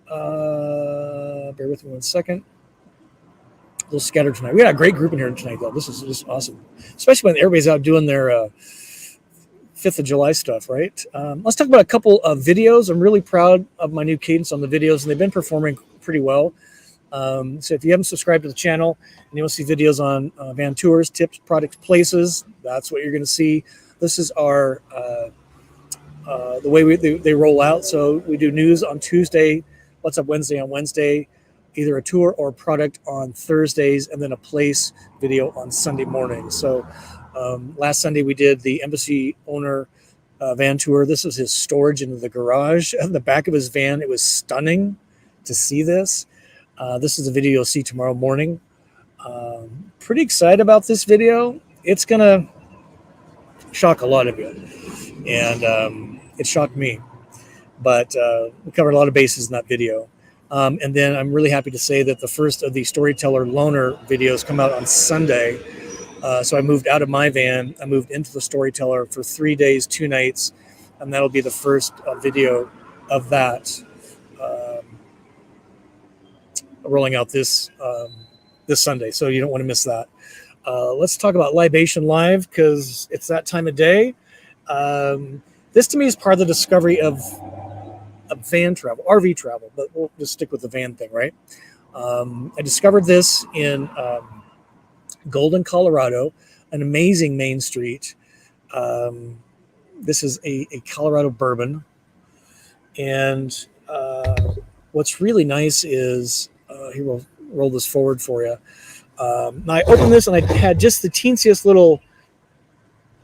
Bear with me 1 second. A little scattered tonight. We got a great group in here tonight, though. This is just awesome, especially when everybody's out doing their 5th of July stuff, right? Let's talk about a couple of videos. I'm really proud of my new cadence on the videos, and they've been performing pretty well. So if you haven't subscribed to the channel and you want to see videos on van tours, tips, products, places, that's what you're going to see. This is our the way they roll out. So we do news on Tuesday, What's Up Wednesday on Wednesday, either a tour or a product on Thursdays, and then a place video on Sunday morning. So last Sunday we did the embassy owner van tour. This was his storage in the garage in the back of his van. It was stunning to see this. This is a video you'll see tomorrow morning. Pretty excited about this video. It's gonna shock a lot of you, and it shocked me. But we covered a lot of bases in that video. And then I'm really happy to say that the first of the Storyteller Loaner videos come out on Sunday. So I moved out of my van. I moved into the Storyteller for 3 days, 2 nights, and that'll be the first video of that rolling out this Sunday. So you don't want to miss that. Let's talk about Libation Live because it's that time of day. This to me is part of the discovery of van travel, RV travel, but we'll just stick with the van thing, right? I discovered this in Golden, Colorado, an amazing main street. This is a Colorado bourbon. And what's really nice is, here we'll roll this forward for you. I opened this and I had just the teensiest little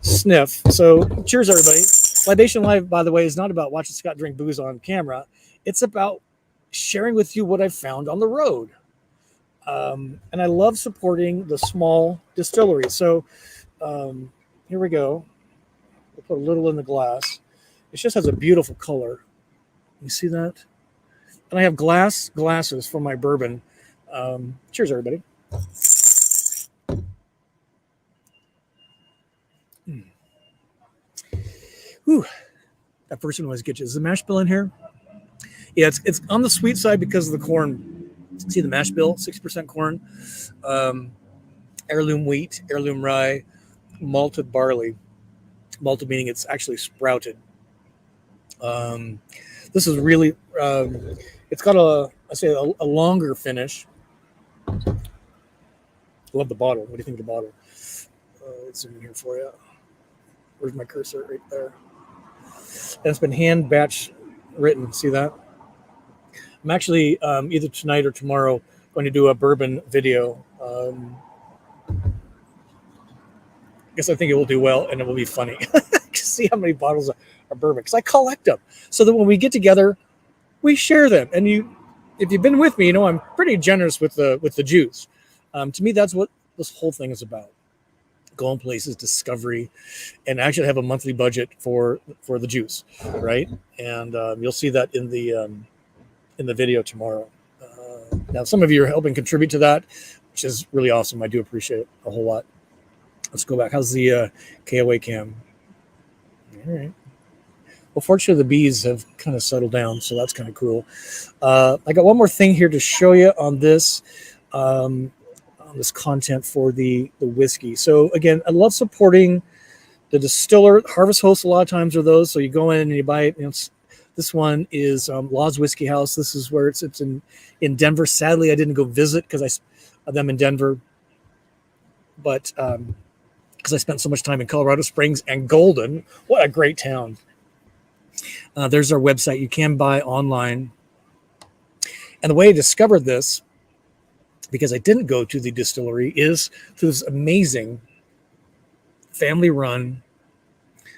sniff. So cheers, everybody. Libation Live, by the way, is not about watching Scott drink booze on camera. It's about sharing with you what I found on the road. And I love supporting the small distilleries. So here we go. We'll put a little in the glass. It just has a beautiful color. You see that? And I have glasses for my bourbon. Cheers, everybody. Whew. That first one always gets you. Is the mash bill in here? Yeah, it's on the sweet side because of the corn. See the mash bill, 6% corn, heirloom wheat, heirloom rye, malted barley. Malted meaning it's actually sprouted. This is really, it's got a longer finish. Love the bottle. What do you think of the bottle? Let's zoom in here for you. Where's my cursor? Right there. And it's been hand batch written. See that? I'm actually either tonight or tomorrow going to do a bourbon video. I guess I think it will do well and it will be funny. See how many bottles are bourbon because I collect them so that when we get together, we share them. And if you've been with me, you know I'm pretty generous with the juice. To me, that's what this whole thing is about. Going places, discovery, and actually have a monthly budget for the juice, right? And you'll see that in the video tomorrow. Now, some of you are helping contribute to that, which is really awesome. I do appreciate it a whole lot. Let's go back. How's the KOA cam? All right. Well, fortunately, the bees have kind of settled down, so that's kind of cool. I got one more thing here to show you on this. On this content for the whiskey. So again, I love supporting the distiller. Harvest Hosts a lot of times are those. So you go in and you buy it. This one is Law's Whiskey House. This is where it's in Denver. Sadly, I didn't go visit because them in Denver, but because I spent so much time in Colorado Springs and Golden. What a great town. There's our website. You can buy online. And the way I discovered this, because I didn't go to the distillery, is through this amazing family-run. There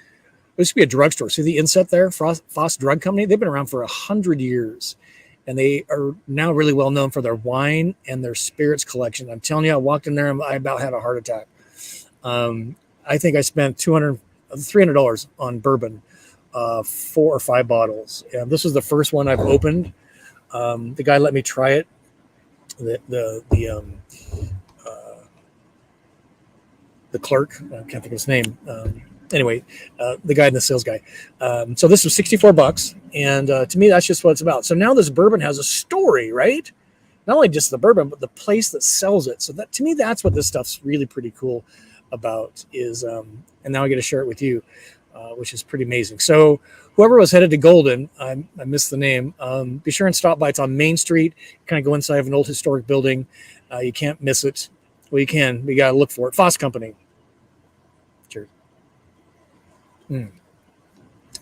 used to be a drugstore. See the inset there, Foss Drug Company. They've been around for 100 years, and they are now really well known for their wine and their spirits collection. I'm telling you, I walked in there and I about had a heart attack. I think I spent $300 on bourbon, 4 or 5 bottles. And this was the first one I've opened. The guy let me try it. The clerk, I can't think of his name. Anyway, the guy and the sales guy. So this was $64, and to me, that's just what it's about. So now this bourbon has a story, right? Not only just the bourbon, but the place that sells it. So that, to me, that's what this stuff's really pretty cool about. Is and now I get to share it with you, which is pretty amazing. So whoever was headed to Golden, I missed the name. Be sure and stop by. It's on Main Street. Kind of go inside of an old historic building. You can't miss it. Well, you can. We got to look for it. Foss Company. Cheers.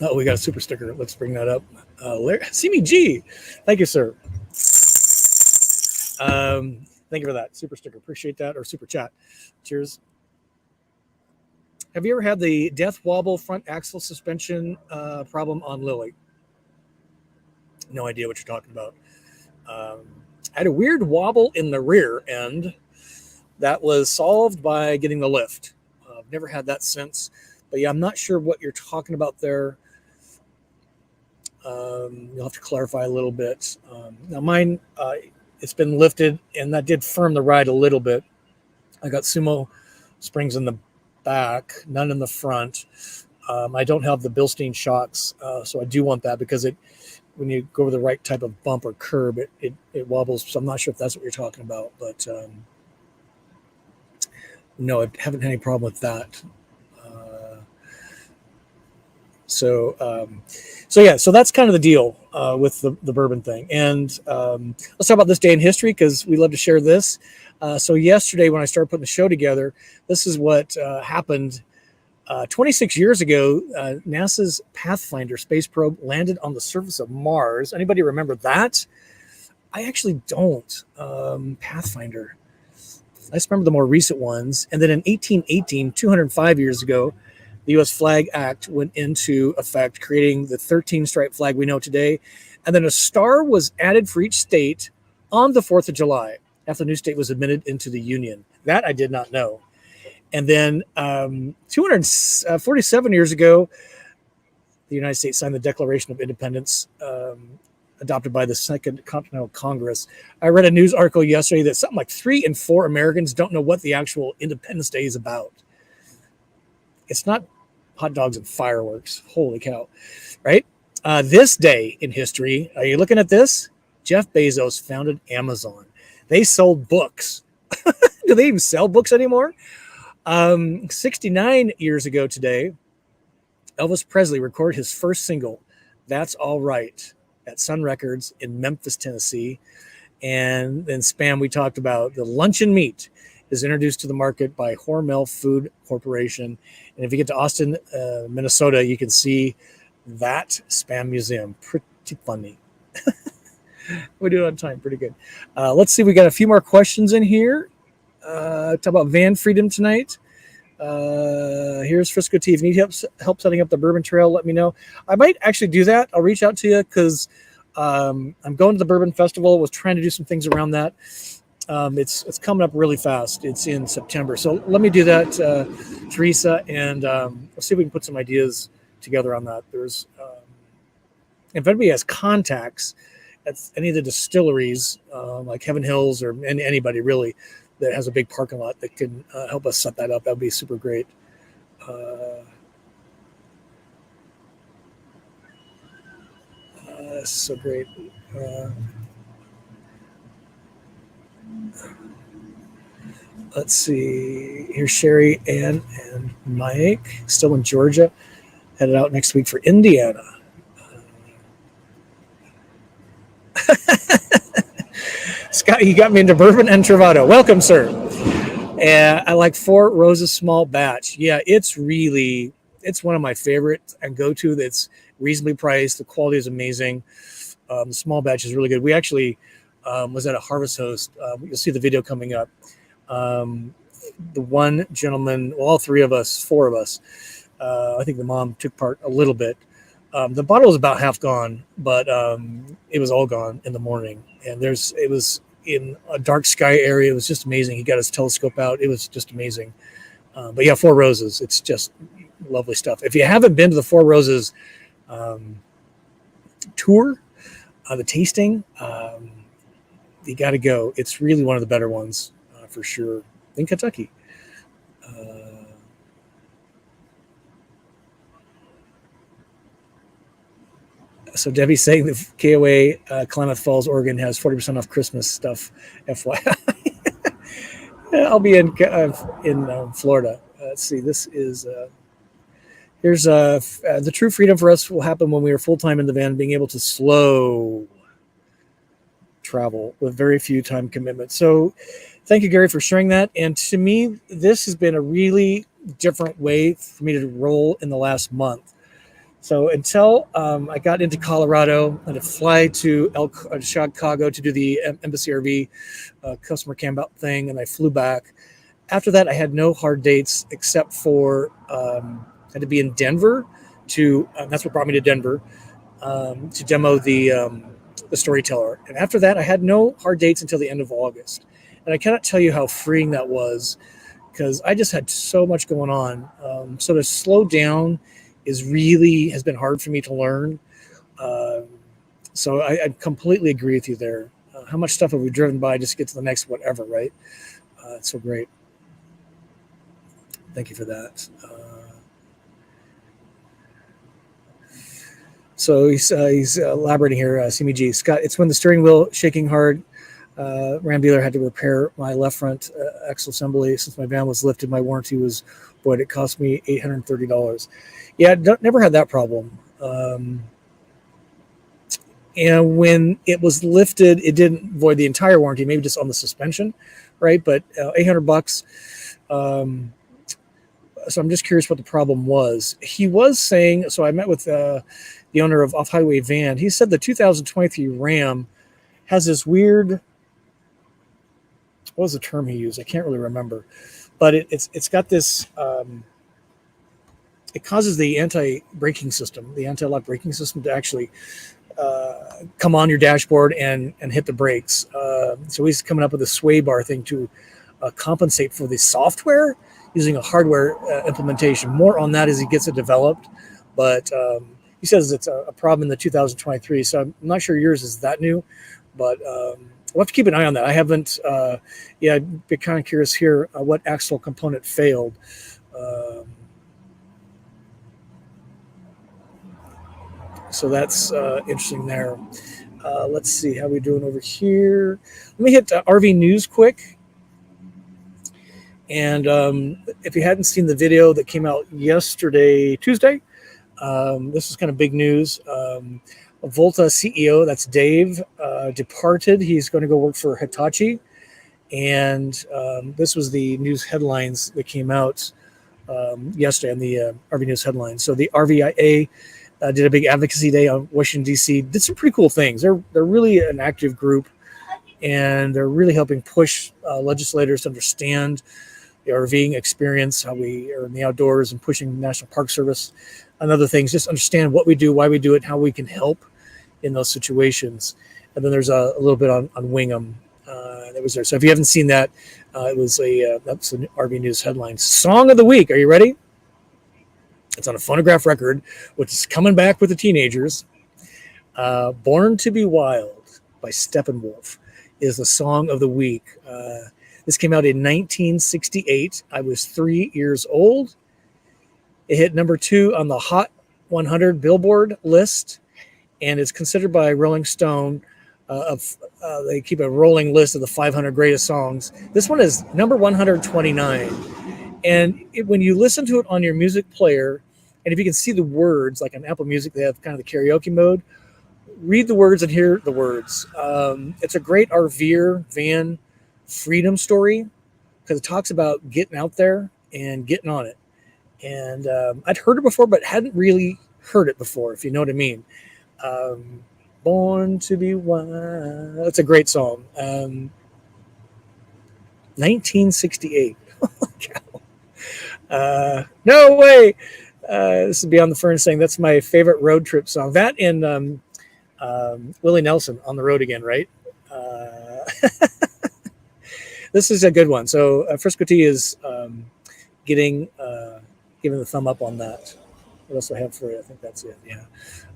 Oh, we got a super sticker. Let's bring that up. CBG. Thank you, sir. Thank you for that super sticker. Appreciate that. Or super chat. Cheers. Have you ever had the death wobble front axle suspension problem on Lily? No idea what you're talking about. I had a weird wobble in the rear end that was solved by getting the lift. I've never had that since. But yeah, I'm not sure what you're talking about there. You'll have to clarify a little bit. Now mine, it's been lifted, and that did firm the ride a little bit. I got Sumo springs in the back, none in the front. I don't have the Bilstein shocks, so I do want that because when you go over the right type of bump or curb, it wobbles. So I'm not sure if that's what you're talking about, but no, I haven't had any problem with that. So that's kind of the deal with the bourbon thing. And let's talk about this day in history because we love to share this. So yesterday when I started putting the show together, this is what happened. 26 years ago, NASA's Pathfinder space probe landed on the surface of Mars. Anybody remember that? I actually don't. Pathfinder. I just remember the more recent ones. And then in 1818, 205 years ago, the U.S. Flag Act went into effect, creating the 13-stripe flag we know today. And then a star was added for each state on the 4th of July after the new state was admitted into the Union. That I did not know. And then 247 years ago, the United States signed the Declaration of Independence, adopted by the Second Continental Congress. I read a news article yesterday that something like 3 in 4 Americans don't know what the actual Independence Day is about. It's not hot dogs and fireworks. Holy cow, right? This day in history, are you looking at this? Jeff Bezos founded Amazon. They sold books. Do they even sell books anymore? 69 years ago today, Elvis Presley recorded his first single, That's All Right, at Sun Records in Memphis, Tennessee. And then Spam, we talked about the luncheon meat is introduced to the market by Hormel Food Corporation. And if you get to Austin, Minnesota, you can see that Spam Museum. Pretty funny. We do it on time. Pretty good. Let's see. We got a few more questions in here. Talk about van freedom tonight. Here's Frisco Tea. If you need help setting up the Bourbon Trail, let me know. I might actually do that. I'll reach out to you because I'm going to the Bourbon Festival. Was trying to do some things around that. It's coming up really fast. It's in September. So let me do that, Teresa, and we'll see if we can put some ideas together on that. There's if anybody has contacts at any of the distilleries, like Heaven Hills or anybody really, that has a big parking lot that can help us set that up. That would be super great. So great. Let's see. Here's Sherry, Ann, and Mike, still in Georgia. Headed out next week for Indiana. Scott, you got me into bourbon and Travato. Welcome, sir. And I like Four Roses small batch. Yeah, it's one of my favorites and go-to. That's reasonably priced. The quality is amazing. The small batch is really good. We actually was at a Harvest Host. You'll see the video coming up. The one gentleman, well, all four of us, I think the mom took part a little bit. The bottle was about half gone, but it was all gone in the morning. And it was in a dark sky area. It was just amazing. He got his telescope out. It was just amazing. But yeah, Four Roses. It's just lovely stuff. If you haven't been to the Four Roses tour, the tasting, you got to go. It's really one of the better ones for sure in Kentucky. So Debbie's saying the KOA Klamath Falls, Oregon has 40% off Christmas stuff. FYI, I'll be in Florida. Let's see. This is here's the true freedom for us will happen when we are full time in the van, being able to slow travel with very few time commitments. So, thank you, Gary, for sharing that. And to me, this has been a really different way for me to roll in the last month. So until I got into Colorado and to fly to Chicago to do the Embassy RV customer camp out thing, and I flew back. After that, I had no hard dates except for I had to be in Denver that's what brought me to Denver to demo the Storyteller. And after that, I had no hard dates until the end of August. And I cannot tell you how freeing that was because I just had so much going on. So to slow down has been hard for me to learn. So I completely agree with you there. How much stuff have we driven by just to get to the next whatever, right? It's so great. Thank you for that. So he's elaborating here, CMG. Scott, it's when the steering wheel shaking hard. Ram dealer had to repair my left front axle assembly. Since my van was lifted, my warranty was void. It cost me $830. Yeah, never had that problem. And when it was lifted, it didn't void the entire warranty, maybe just on the suspension, right? But $800. So I'm just curious what the problem was. He was saying, so I met with the owner of Off Highway Van. He said the 2023 Ram has this weird, what was the term he used? I can't really remember, but it's got this, it causes the anti-lock braking system to actually come on your dashboard and hit the brakes. So he's coming up with a sway bar thing to compensate for the software using a hardware implementation. More on that as he gets it developed. But he says it's a problem in the 2023. So I'm not sure yours is that new, but we'll have to keep an eye on that. I haven't, I'd be kind of curious here what axle component failed. So that's interesting there. Let's see how we're doing over here. Let me hit RV News quick. And if you hadn't seen the video that came out yesterday, Tuesday, this is kind of big news. Volta CEO, that's Dave, departed. He's going to go work for Hitachi. And this was the news headlines that came out yesterday on the RV News headlines. So the RVIA did a big advocacy day on Washington, D.C., did some pretty cool things. They're really an active group, and they're really helping push legislators to understand the RVing experience, how we are in the outdoors, and pushing National Park Service and other things. Just understand what we do, why we do it, how we can help in those situations. And then there's a little bit on Wingham that was there. So if you haven't seen that, it was that's an RV News headlines. Song of the week. Are you ready? It's on a phonograph record, which is coming back with the teenagers. Born to be Wild by Steppenwolf is the song of the week. This came out in 1968. I was 3 years old. It hit number 2 on the Hot 100 Billboard list, and it's considered by Rolling Stone they keep a rolling list of the 500 greatest songs. This one is number 129. And when you listen to it on your music player, and if you can see the words, like on Apple Music, they have kind of the karaoke mode, read the words and hear the words. It's a great RVer van freedom story because it talks about getting out there and getting on it. And I'd heard it before, but hadn't really heard it before, if you know what I mean. Born to be Wild. It's a great song. 1968. No way. This is Beyond the Fern saying that's my favorite road trip song. That and Willie Nelson, On the Road Again, right? This is a good one. So Frisco T is giving the thumb up on that. What else do I have for you? I think that's it. Yeah.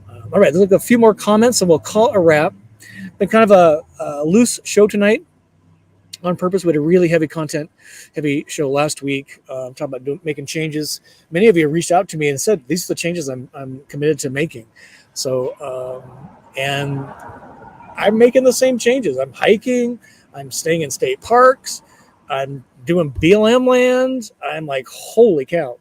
All right. Let's look at a few more comments and we'll call a wrap. Been kind of a loose show tonight on purpose. We had a really heavy show last week. Talking about making changes. Many of you reached out to me and said, these are the changes I'm committed to making. So, and I'm making the same changes. I'm hiking. I'm staying in state parks. I'm doing BLM land. I'm like, holy cow.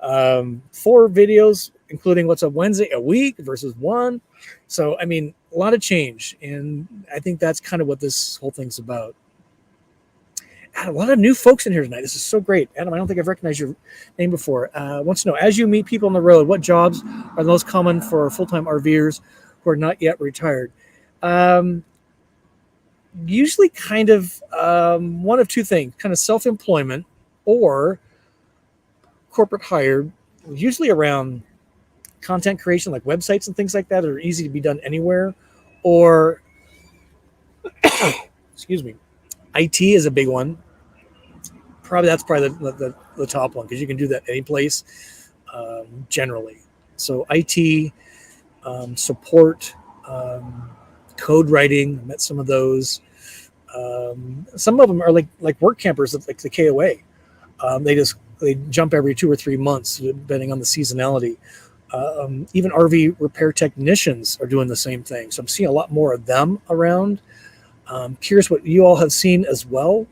4 videos, including What's Up Wednesday a week versus 1. So, I mean, a lot of change. And I think that's kind of what this whole thing's about. A lot of new folks in here tonight. This is so great. Adam, I don't think I've recognized your name before. Wants to know, as you meet people on the road, what jobs are the most common for full-time RVers who are not yet retired? Usually kind of one of two things, kind of self-employment or corporate hired, usually around content creation, like websites and things like that are easy to be done anywhere. Or, excuse me, IT is a big one. That's probably the top one because you can do that any place generally. So IT, support, code writing. I met some of those. Some of them are like work campers, like the KOA. They jump every 2 or 3 months, depending on the seasonality. Even RV repair technicians are doing the same thing. So I'm seeing a lot more of them around. Curious what you all have seen as well.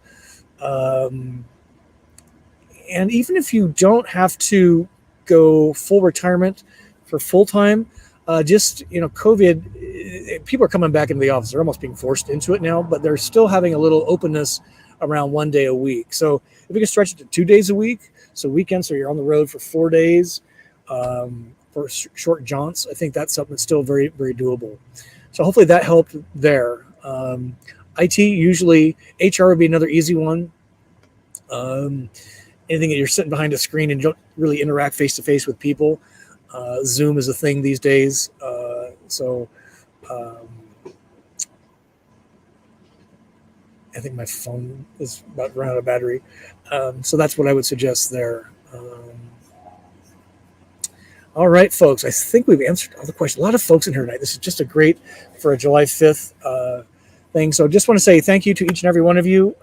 And even if you don't have to go full retirement for full time, COVID, people are coming back into the office. They're almost being forced into it now, but they're still having a little openness around 1 day a week. So if we can stretch it to 2 days a week, so weekends, so you're on the road for 4 days for short jaunts, I think that's something that's still very, very doable. So hopefully that helped there. IT, usually HR would be another easy one. Anything that you're sitting behind a screen and you don't really interact face-to-face with people. Zoom is a thing these days. I think my phone is about run out of battery. So that's what I would suggest there. All right, folks. I think we've answered all the questions. A lot of folks in here tonight. This is just for a July 5th thing. So just want to say thank you to each and every one of you.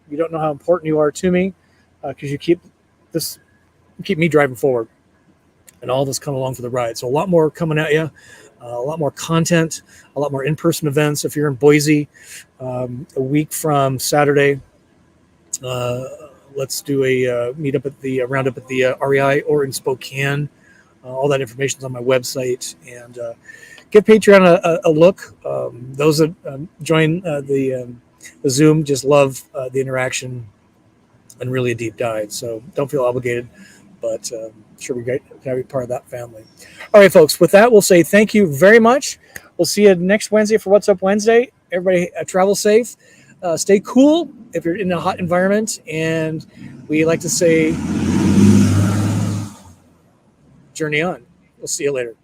You don't know how important you are to me because you keep me driving forward and all of us come along for the ride. So a lot more coming at you. A lot more content, a lot more in-person events. If you're in Boise, a week from Saturday, let's do a meetup at the Roundup at the REI or in Spokane. All that information is on my website. And give Patreon a look. Those that join the Zoom just love the interaction and really a deep dive. So don't feel obligated, but sure be great to be part of that family. All right, folks, with that, we'll say thank you very much. We'll see you next Wednesday for What's Up Wednesday. Everybody travel safe. Stay cool if you're in a hot environment. And we like to say, journey on. We'll see you later.